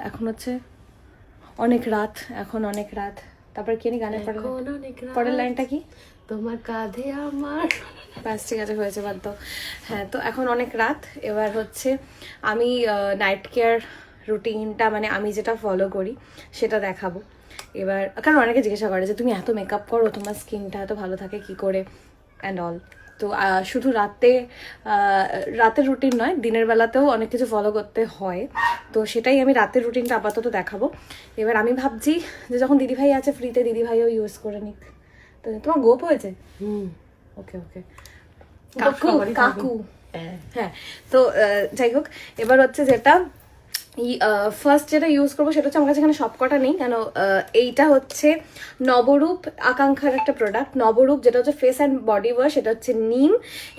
এখন হচ্ছে অনেক রাত, এখন অনেক রাত। তারপর কি গানের পরের লাইনটা কি? তোমার কাঁধে আমার। ব্যাস, ঠিক আছে, হয়েছে, বাদ দাও। হ্যাঁ, তো এখন অনেক রাত। এবার হচ্ছে আমি নাইট কেয়ার রুটিনটা, মানে আমি যেটা ফলো করি সেটা দেখাবো এবার। কারণ অনেকে জিজ্ঞাসা করে যে তুমি এত মেকআপ করো, তোমার স্কিনটা এত ভালো থাকে কি করে অ্যান্ড অল। তো শুধু রাতের রুটিন নয়, দিনের বেলাতেও অনেক কিছু ফলো করতে হয়। তো সেটাই আমি রাতের রুটিনটা আপাতত দেখাবো। এবার আমি ভাবছি যে যখন দিদিভাই আছে ফ্রিতে, দিদিভাইও ইউজ করে নিক। তো তোমার গোপ হয়েছে? ওকে ওকে, কাকু। হ্যাঁ, তো যাই হোক, এবার হচ্ছে যেটা ফার্স্ট যেটা ইউজ করবো সেটা হচ্ছে, আমার কাছে এখানে সবকটা নেই কেন, এইটা হচ্ছে নবরূপ আকাঙ্ক্ষার একটা প্রোডাক্ট। নবরূপ যেটা হচ্ছে ফেস অ্যান্ড বডি ওয়াশ, এটা হচ্ছে নিম।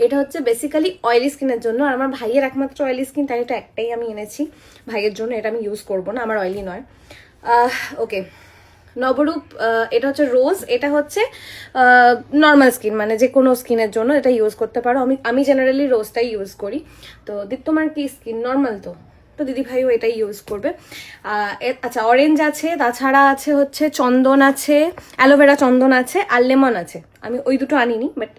এটা হচ্ছে বেসিক্যালি অয়েলি স্কিনের জন্য, আর আমার ভাইয়ের একমাত্র অয়েলি স্কিন, তাই এটা একটাই আমি এনেছি ভাইয়ের জন্য। এটা আমি ইউজ করবো না, আমার অয়েলি নয়। ওকে, নবরূপ, এটা হচ্ছে রোজ। এটা হচ্ছে নর্মাল স্কিন, মানে যে কোনো স্কিনের জন্য এটা ইউজ করতে পারো। আমি জেনারেলি রোজটাই ইউজ করি। তো তোমার কি স্কিন নর্মাল? তো দিদিভাইও এটাই ইউজ করবে। আচ্ছা, অরেঞ্জ আছে, তাছাড়া আছে হচ্ছে চন্দন আছে, অ্যালোভেরা চন্দন আছে, আর লেমন আছে। আমি ওই দুটো আনিনি, বাট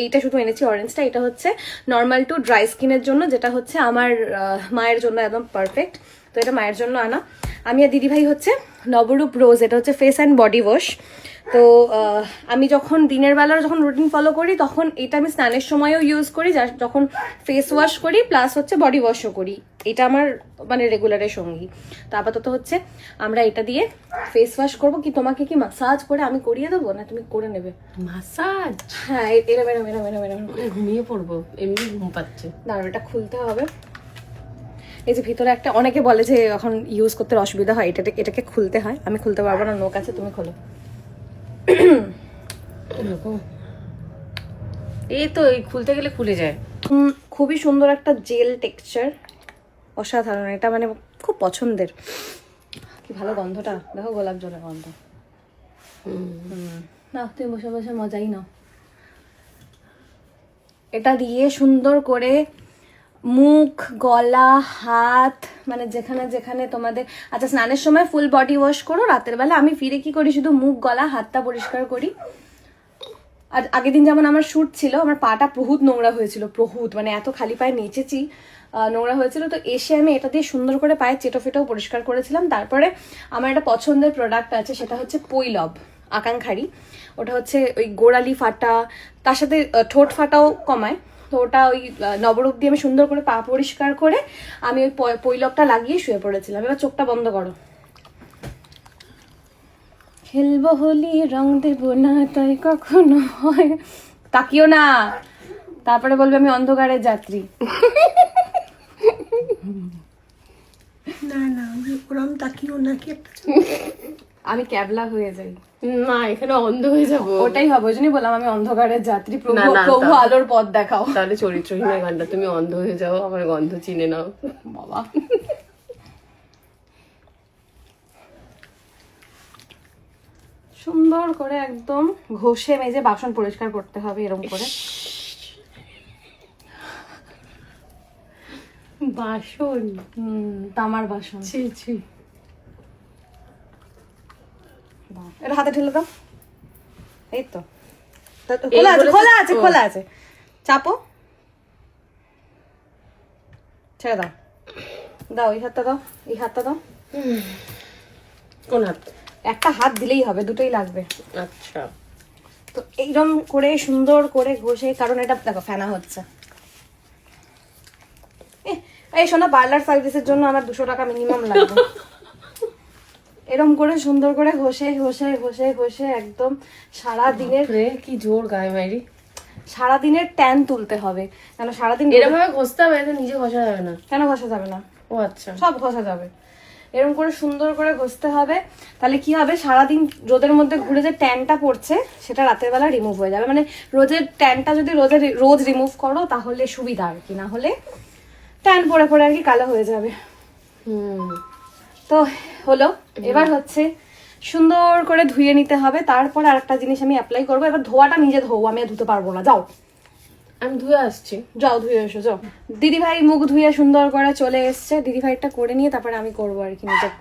এইটা শুধু এনেছি, অরেঞ্জটা। এটা হচ্ছে নর্মাল টু ড্রাই স্কিনের জন্য, যেটা হচ্ছে আমার মায়ের জন্য একদম পারফেক্ট। তো এটা মায়ের জন্য আনা। আমি আর দিদিভাই হচ্ছে নবরূপ রোজ, এটা হচ্ছে ফেস অ্যান্ড বডি ওয়াশ। তো আমি যখন দিনের বেলার যখন রুটিন ফলো করি, তখন এটা আমি স্নানের সময়ও ইউজ করি, যখন ফেস ওয়াশ করি প্লাস হচ্ছে বডি ওয়াশও করি। এটা আমার মানে রেগুলারের সঙ্গী। তো আপাতত হচ্ছে আমরা এটা দিয়ে ফেস ওয়াশ করবো। কি তোমাকে কি মাসাজ করে আমি করিয়ে দেবো, না তুমি করে নেবে মাসাজ? হ্যাঁ, এরম এরম এরম এরম এরম ঘুমিয়ে পড়বো, এমনি ঘুম পাচ্ছে। দাঁড়াও, এটা খুলতে হবে। এই যে ভিতরে একটা, অনেকে বলে যে এখন ইউজ করতে অসুবিধা হয়, এটাকে খুলতে হয়। আমি খুলতে পারবো না, নোক আছে, তুমি খোলো। এই তো, এই খুলতে গেলে খুলে যায়। খুবই সুন্দর একটা জেল টেক্সচার, অসাধারণ। এটা মানে খুব পছন্দের। কি ভালো গন্ধটা, দেখো, গোলাপ জলের গন্ধ। না, তুমি বসে বসে মজাই নাও। এটা দিয়ে সুন্দর করে মুখ, গলা, হাত, মানে যেখানে যেখানে তোমাদের। আচ্ছা, স্নানের সময় ফুল বডি ওয়াশ করো, রাতের বেলা আমি ফিরে কি করি, শুধু মুখ, গলা, হাতটা পরিষ্কার করি। আর আগের দিন যেমন আমার শ্যুট ছিল, আমার পাটা বহুত নোংরা হয়েছিল, মানে এত খালি পায়ে নেচেছি, নোংরা হয়েছিল। তো এসে আমি এটা দিয়ে সুন্দর করে পায়ে চেটো ফেটাও পরিষ্কার করেছিলাম। তারপরে আমার একটা পছন্দের প্রোডাক্ট আছে, সেটা হচ্ছে পৈলব আকাঙ্ক্ষারি। ওটা হচ্ছে ওই গোড়ালি ফাটা, তার সাথে ঠোঁট ফাটাও কমায়। তো ওটা ওই নবরূপ দিয়ে আমি সুন্দর করে পা পরিষ্কার করে আমি ওই পৈলবটা লাগিয়ে শুয়ে পড়েছিলাম। এবার চোখটা বন্ধ করো। খেলবো হোলি, রং দেবো না, তাই কখনো হয়। তাকিও না, তারপরে বলবে আমি অন্ধকারের যাত্রী। না না, ওরম তাকিও না, কি আমি ক্যাবলা হয়ে যাই। না, এখানে অন্ধ হয়ে যাবো। ওটাই হবে, ওই জন্যই বললাম আমি অন্ধকারের যাত্রী, প্রভু আলোর পথ দেখাও। তাহলে চরিত্রহীন গানটা, তুমি অন্ধ হয়ে যাও, আমার গন্ধ চিনে নাও বাবা। সুন্দর করে একদম ঘষে মেজে বাসন পরিষ্কার করতে হবে, এরকম করে। বাসন? তামার বাসন। ছি ছি। এটা হাতে ঢেলে দাও। এই তো, খোলা আছে, খোলা আছে, খোলা আছে। চাপো, ছেড়ে দাও। দাও, এই হাতটা দাও, এই হাতটা দাও। কোন হাত? একটা হাত দিলেই হবে, দুটোই লাগবে। আচ্ছা। তো এইরকম করে সুন্দর করে ঘষে, কারণ এটা দেখো ফেনা হচ্ছে। এই শোনা, পার্লার সার্ভিসের জন্য আমার 200 টাকা মিনিমাম লাগবে। এরকম করে সুন্দর করে ঘষে ঘষে ঘষে ঘষে একদম সারা দিনের, কি জোর গায়ে মাইরি, সারা দিনের ট্যান তুলতে হবে। কেন সারাদিন এরকম ভাবে ঘষতে হবে, এটা নিজে ঘষা যাবে না? কেন ঘষা যাবে না? ও আচ্ছা, সব ঘষা যাবে। এরকম করে সুন্দর করে ঘষতে হবে। তাহলে কি হবে, সারাদিন রোদের মধ্যে ঘুরে যে ট্যানটা পড়ছে সেটা রাতের বেলা রিমুভ হয়ে যাবে। মানে রোজের ট্যানটা যদি রোজ রিমুভ করো তাহলে সুবিধা, আর কি। না হলে ট্যান পড়ে পড়ে আর কি কালো হয়ে যাবে। তো হলো, এবার হচ্ছে সুন্দর করে ধুয়ে নিতে হবে। তারপর আর একটা জিনিস আমি অ্যাপ্লাই করবো। এবার ধোয়াটা নিজে ধোবো, আমি আর ধুতে পারবো না, যাও। আমি ধুয়ে আসছি। যাও ধুয়ে এসো যাও। দিদি ভাই মুখ ধুয়ে সুন্দর করে চলে এসছে, দিদি ভাইটা করে নিয়ে তারপরে আমি করবো আর কি নিজের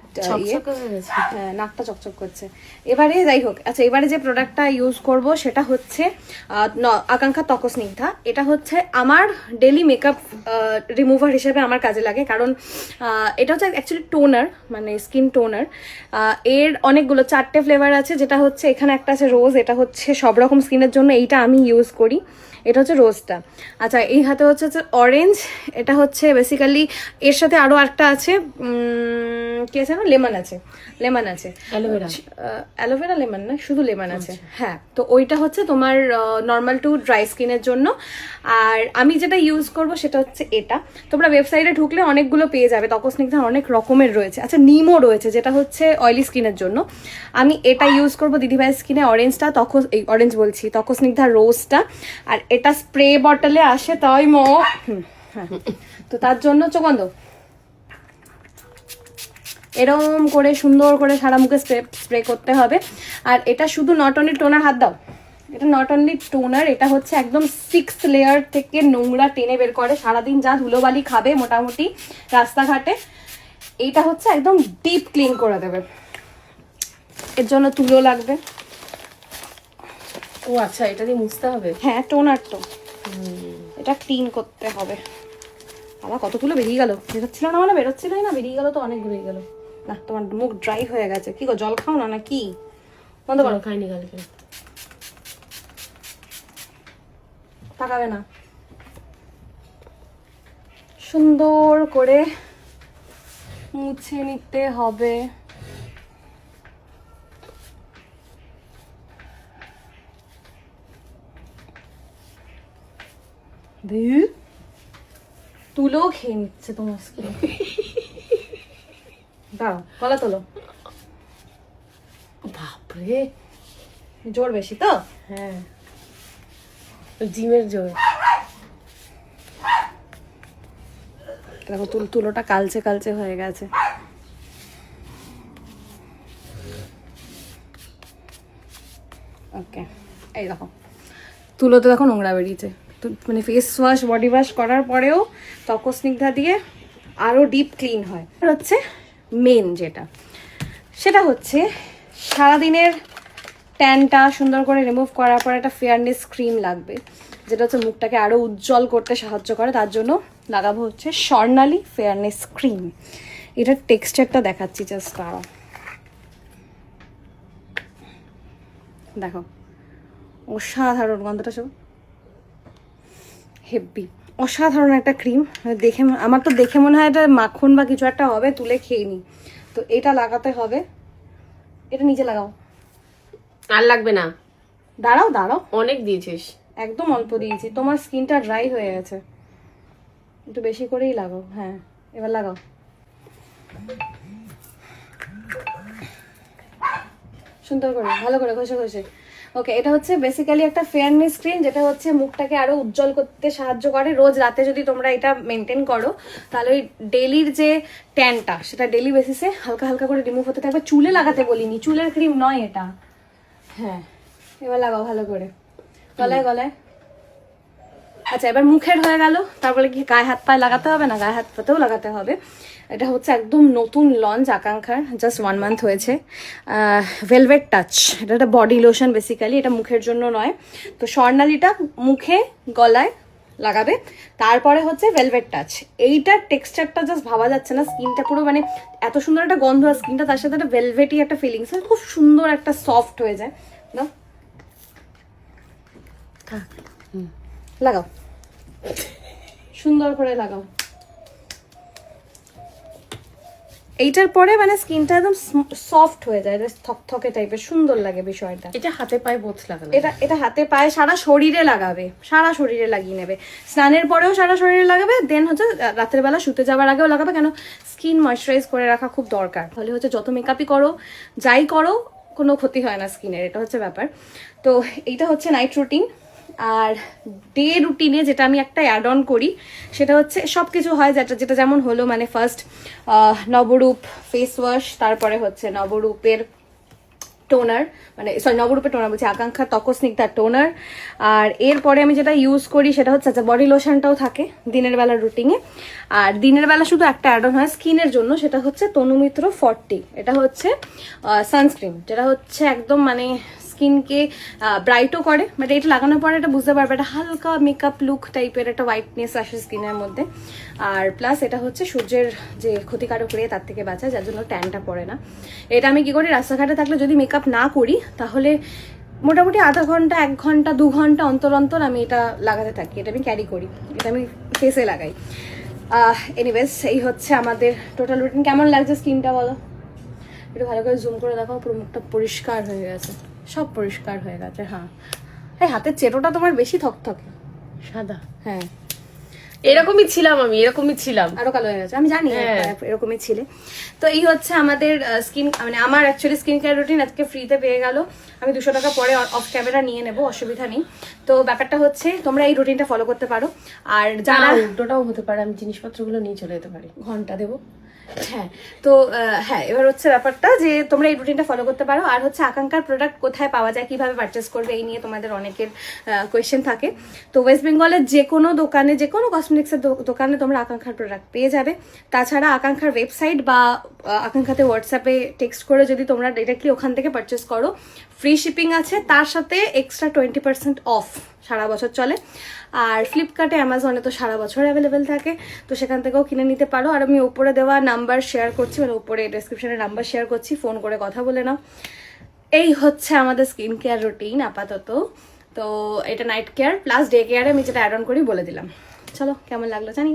ইয়ে। চকচকে হয়ে গেছে। হ্যাঁ নাকটা চকচক করছে। এবারে যাই হোক, আচ্ছা এবারে যে প্রোডাক্টটা ইউজ করব সেটা হচ্ছে আকাঙ্ক্ষা ত্বক স্নিগ্ধা। এটা হচ্ছে আমার ডেলি মেকআপ রিমুভার হিসেবে আমার কাজে লাগে, কারণ এটা হচ্ছে অ্যাকচুয়ালি টোনার, মানে স্কিন টোনার। এর অনেকগুলো 4টে ফ্লেভার আছে, যেটা হচ্ছে এখানে একটা আছে রোজ, এটা হচ্ছে সব রকম স্কিনের জন্য, এইটা আমি ইউজ করি। এটা হচ্ছে রোজটা। আচ্ছা এই হাতে হচ্ছে অরেঞ্জ, এটা হচ্ছে বেসিক্যালি এর সাথে আরও একটা আছে, কি আছে না, লেমন আছে, লেমন আছে, অ্যালোভেরা। অ্যালোভেরা লেমন না, শুধু লেমন আছে। হ্যাঁ তো ওইটা হচ্ছে তোমার নর্মাল টু ড্রাই স্কিনের জন্য। আর আমি যেটা ইউজ করব সেটা হচ্ছে এটা। তোমরা ওয়েবসাইটে ঢুকলে অনেকগুলো পেয়ে যাবে, ত্বক স্নিগ্ধা অনেক রকমের রয়েছে। আচ্ছা নিমও রয়েছে, যেটা হচ্ছে অয়েলি স্কিনের জন্য। আমি এটা ইউজ করবো দিদিভাইয়ের স্কিনে, অরেঞ্জটা, এই অরেঞ্জ বলছি, ত্বক স্নিগ্ধা রোজটা। আর এটা স্প্রে বটলে আসে, তাই হ্যাঁ তো তার জন্য চোখ বন্ধ, এরম করে সুন্দর করে সারা মুখে স্প্রে করতে হবে। আর এটা শুধু নট অনলি টোনার, হাত দাও, এটা নট অনলি টোনার, এটা হচ্ছে একদম 6 লেয়ার থেকে নোংরা টেনে বের করে, সারাদিন যা ধুলোবালি খাবে মোটামুটি রাস্তাঘাটে, এইটা হচ্ছে একদম ডিপ ক্লিন করে দেবে। এর জন্য তুলো লাগবে। ও আচ্ছা, এটা দিয়ে মুছতে হবে। হ্যাঁ টোনার তো, এটা ক্লিন করতে হবে। আবার কত তুলো বেরিয়ে গেল, বেরোচ্ছিল না, মানে বেরোচ্ছিলই না, বেরিয়ে গেল তো, অনেক বেরিয়ে গেল। না তোমার মুখ ড্রাই হয়ে গেছে, কি গো জল খাও না কি? বন্ধ করো, খাইনি কালকে। তাকাবে না। সুন্দর করে মুছে নিতে হবে। তুলো খেয়ে নিচ্ছে তোমার স্কিন। দাঁড়াও, গলা তোলো। বাপরে, জোর বেশি তো? হ্যাঁ জিমের জোর। দেখো তুলোটা কালচে কালচে হয়ে গেছে। ওকে এই দেখো তুলোতে দেখো নোংরা বেরিয়েছে। তো মানে ফেস ওয়াশ বডি ওয়াশ করার পরেও ত্বক স্নিগ্ধা দিয়ে আরও ডিপ ক্লিন হয়। আর হচ্ছে মেন যেটা, সেটা হচ্ছে সারাদিনের ট্যানটা সুন্দর করে রিমুভ করার পর একটা ফেয়ারনেস ক্রিম লাগবে, যেটা হচ্ছে মুখটাকে আরও উজ্জ্বল করতে সাহায্য করে। তার জন্য লাগাবো হচ্ছে স্বর্ণালী ফেয়ারনেস ক্রিম। এটার টেক্সচারটা দেখাচ্ছি, জাস্ট দাঁড়াও, দেখো অসাধারণ গন্ধটা, সব হেভি অসাধারণ একটা ক্রিম। দেখে আমার তো দেখে মনে হয় এটা মাখন বা কিছু একটা হবে, তুলে খেয়ে নি। তো এটা লাগাতে হবে, এটা নিচে লাগাও। আর লাগবে না, দাঁড়াও দাঁড়াও, অনেক দিয়েছিস। একদম অল্প দিয়েছি, তোমার স্কিনটা ড্রাই হয়ে গেছে, একটু বেশি করেই লাগাও। হ্যাঁ এবার লাগাও। সুন্দর করে ভালো করে ঘষে ঘষে। ওকে এটা হচ্ছে বেসিক্যালি একটা ফেয়ারনেস ক্রিম, যেটা হচ্ছে মুখটাকে আরো উজ্জ্বল করতে সাহায্য করে। রোজ রাতে যদি তোমরা এটা মেনটেন করো তাহলে ওই ডেলির যে ট্যানটা সেটা ডেলি বেসিসে হালকা হালকা করে রিমুভ হতে থাকবে। চুলে লাগাতে বলিনি, চুলের ক্রিম নয় এটা। হ্যাঁ এবার লাগাও ভালো করে, গলায় গলায়। আচ্ছা এবার মুখের হয়ে গেল, তারপরে কি গায়ে হাত পায়ে লাগাতে হবে না? গায়ে হাত পাতেও লাগাতে হবে। এটা হচ্ছে একদম নতুন লঞ্চ আকাঙ্ক্ষার, জাস্ট 1 মান্থ হয়েছে। ভেলভেট টাচ, এটা একটা বডি লোশন বেসিক্যালি, এটা মুখের জন্য নয়। তো স্বর্ণালীটা মুখে গলায় লাগাবে, তারপরে হচ্ছে ভেলভেট টাচ। এইটার টেক্সচারটা জাস্ট ভাবা যাচ্ছে না, স্কিনটা পুরো মানে এত সুন্দর একটা গন্ধ, আর স্কিনটা তার সাথে একটা ভেলভেটি একটা ফিলিংস, খুব সুন্দর একটা সফট হয়ে যায়। না লাগাও, সুন্দর করে লাগাও। এইটার পরে মানে স্কিনটা একদম সফট হয়ে যায়, থকথকে টাইপের, সুন্দর লাগে বিষয়টা। এটা হাতে পায়ে বোধ লাগানো, এটা হাতে পায়ে সারা শরীরে লাগাবে, সারা শরীরে লাগিয়ে নেবে। স্নানের পরেও সারা শরীরে লাগাবে, দেন হচ্ছে রাতের বেলা শুতে যাওয়ার আগেও লাগাবে, কেন স্কিন ময়শ্চারাইজ করে রাখা খুব দরকার। ফলে হচ্ছে যত মেকআপই করো যাই করো কোনো ক্ষতি হয় না স্কিনের, এটা হচ্ছে ব্যাপার। তো এইটা হচ্ছে নাইট রুটিন। আর ডে রুটিনে যেটা আমি একটা অ্যাড অন করি সেটা হচ্ছে সব কিছু হয় যেটা যেমন হলো, মানে ফার্স্ট নবরূপ ফেস ওয়াশ, তারপরে হচ্ছে নবরূপের টোনার, মানে সরি নবরূপের টোনার বলছি, আকাঙ্ক্ষা ত্বকস্নিগ্ধা টোনার। আর এরপরে আমি যেটা ইউজ করি সেটা হচ্ছে আচ্ছা বডি লোশনটাও থাকে দিনের বেলা রুটিনে। আর দিনের বেলা শুধু একটা অ্যাড অন হয় স্কিনের জন্য, সেটা হচ্ছে তনুমিত্র 40। এটা হচ্ছে সানস্ক্রিন, যেটা হচ্ছে একদম মানে স্কিনকে ব্রাইটও করে, বাট এটা লাগানোর পরে এটা বুঝতে পারবে একটা হালকা মেকআপ লুক টাইপের একটা হোয়াইটনেস আসে স্কিনের মধ্যে। আর প্লাস এটা হচ্ছে সূর্যের যে ক্ষতিকারক রে তার থেকে বাঁচায়, যার জন্য ট্যানটা পড়ে না। এটা আমি কি করি, রাস্তাঘাটে থাকলে যদি মেকআপ না করি তাহলে মোটামুটি আধা ঘন্টা 1 ঘন্টা 2 ঘন্টা অন্তর অন্তর আমি এটা লাগাতে থাকি। এটা আমি ক্যারি করি, এটা আমি ফেসে লাগাই। এনিওয়েজ এই হচ্ছে আমাদের টোটাল রুটিন। কেমন লাগছে স্কিনটা বলো? একটু ভালো করে জুম করে দেখাও, পুরো মুখটা পরিষ্কার হয়ে গেছে, সব পরিষ্কার হয়ে গেছে। হ্যাঁ, এই হাতের চেটোটা তোমার বেশি থকথকে সাদা। হ্যাঁ, এরকমই ছিলাম আমি, এরকমই ছিলাম। আরো কালো হয়ে গেছে আমি জানি, এরকমই ছিলে। তো এই হচ্ছে আমাদের স্কিন, মানে আমার অ্যাকচুয়ালি স্কিন কেয়ার রুটিন আজকে ফ্রিতে পেয়ে গেল। আমি 200 টাকা পরে অফ ক্যামেরা নিয়ে নেবো, অসুবিধা নেই। তো ব্যাপারটা হচ্ছে তোমরা এই রুটিনটা ফলো করতে পারো। আর যারা উল্টোটাও হতে পারে, আমি জিনিসপত্রগুলো নিয়ে চলে যেতে পারি। ঘন্টা দেবো। হ্যাঁ, তো হ্যাঁ, এবার হচ্ছে ব্যাপারটা যে তোমরা এই রুটিনটা ফলো করতে পারো। আর হচ্ছে আকাঙ্ক্ষার প্রোডাক্ট কোথায় পাওয়া যায়, কিভাবে পারচেস করবে, এই নিয়ে তোমাদের অনেকের কোয়েশ্চেন থাকে। তো ওয়েস্ট বেঙ্গলের যে কোনো দোকানে, যে কোনো কসমেটিক্সের দোকানে তোমরা আকাঙ্ক্ষার প্রোডাক্ট পেয়ে যাবে। তাছাড়া আকাঙ্ক্ষার ওয়েবসাইট বা আকাঙ্ক্ষাতে হোয়াটসঅ্যাপে টেক্সট করে যদি তোমরা ডিরেক্টলি ওখান থেকে পারচেস করো, ফ্রি শিপিং আছে, তার সাথে এক্সট্রা 20% অফ সারা বছর চলে। আর ফ্লিপকার্টে অ্যামাজনে তো সারা বছর অ্যাভেলেবেল থাকে, তো সেখান থেকেও কিনে নিতে পারো। আর আমি উপরে দেওয়া নাম্বার শেয়ার করছি, মানে উপরে ডেসক্রিপশনে নাম্বার শেয়ার করছি, ফোন করে কথা বলে নাও। এই হচ্ছে আমাদের স্কিন কেয়ার রুটিন আপাতত। তো এটা নাইট কেয়ার প্লাস ডে কেয়ারে আমি যেটা অ্যাড অন করি বলে দিলাম। চলো কেমন লাগলো জানি।